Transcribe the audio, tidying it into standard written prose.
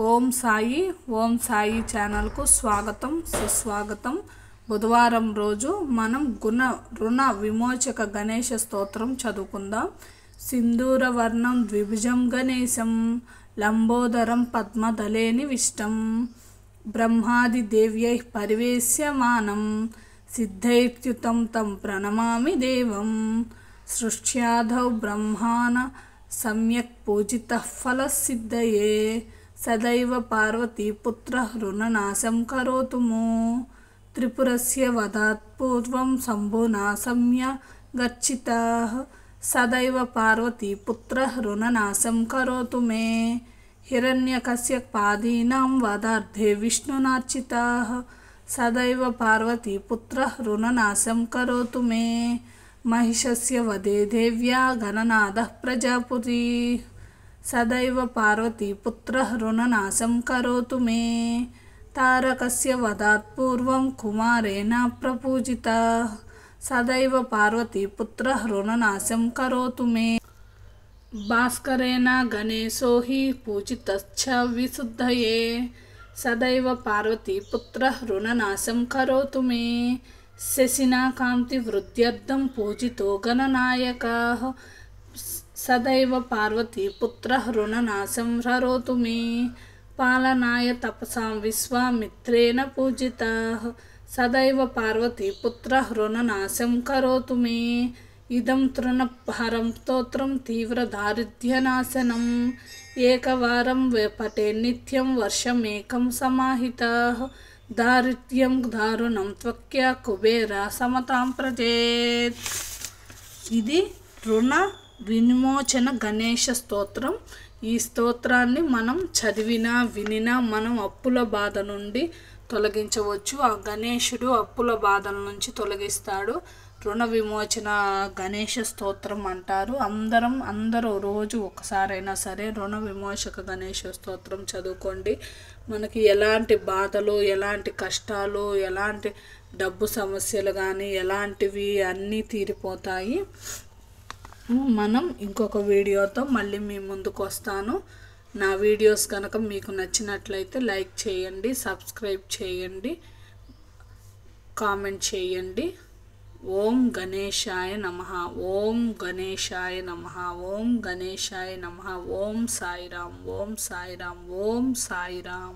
ఓం సాయి ఛానల్కు స్వాగతం సుస్వాగతం. బుధవారం రోజు మనం రుణ విమోచక గణేష స్తోత్రం చదువుకుందాం. సింధూర వర్ణం ద్విభుజం గణేశం లంబోదరం పద్మదలేని విష్టం బ్రహ్మాది దేవ్యై పరివేశ్యమానం సిద్ధైత్యుతం తం ప్రణమామి దేవం సృష్ట్యాధౌ బ్రహ్మాణ సమ్యక్ పూజితః ఫలసిద్ధయే సదైవ పార్వతీపుత్ర రుణనాశం కరోతుము త్రిపురస్య వదాత్ పూర్వం శంభునాశమ్య గర్చితః సదైవ పార్వతీపుత్ర రుణనాశం కరోతు మే హిరణ్యకశ్యపాదీనాం వదార్థే విష్ణునార్చితః సదైవ పార్వతీపుత్ర రుణనాశం కరోతు మే మహిషస్య వదే దేవ్యా గణనాథః ప్రజాపతి సదైవ పార్వతీపుత్ర రుణనాశం కరోతు మే తారకస్య వదాత్ పూర్వం కుమారేణ ప్రపూజితః సదైవ పార్వతీపుత్ర రుణనాశం కరోతు మే భాస్కరేణ గణేశో హి పూజితశ్చ విశుద్ధయే సదైవ పార్వతీపుత్ర రుణనాశం కరోతు మే శశినా కాంతి వృద్ధ్యర్థం పూజితో గణనాయకః సదైవ పార్వతీపుత్ర రుణనాశం కరోతు మే పాలనాయ తపసాం విశ్వామిత్రేణ పూజితః సదైవ పార్వతీపుత్ర రుణనాశం కరోతు మే ఇదం తృణహరం స్తోత్రం తీవ్ర దారిద్ర్యనాశనం ఏకవారం పఠే నిత్యం వర్షమేకం సమాహితః దారిద్ర్యం దారుణం త్వక్య కుబేర సమతాం ప్రజేత్. ఇది రుణ విమోచన గణేష స్తోత్రం. ఈ స్తోత్రాన్ని మనం చదివినా వినినా మనం అప్పుల బాధ నుండి తొలగించవచ్చు. ఆ గణేశుడు అప్పుల బాధల నుంచి తొలగిస్తాడు. రుణ విమోచన గణేష స్తోత్రం అంటారు. అందరూ రోజు ఒకసారైనా సరే రుణ విమోచక గణేష స్తోత్రం చదువుకోండి. మనకి ఎలాంటి బాధలు, ఎలాంటి కష్టాలు, ఎలాంటి డబ్బు సమస్యలు కానీ ఎలాంటివి అన్నీ తీరిపోతాయి. మనం ఇంకొక వీడియోతో మళ్ళీ మీ ముందుకు వస్తాను. నా వీడియోస్ కనుక మీకు నచ్చినట్లయితే లైక్ చేయండి, సబ్స్క్రైబ్ చేయండి, కామెంట్ చేయండి. ఓం గణేశాయ నమః. ఓం గణేశాయ నమః. ఓం గణేశాయ నమః. ఓం సాయిరాం. ఓం సాయిరాం. ఓం సాయిరాం.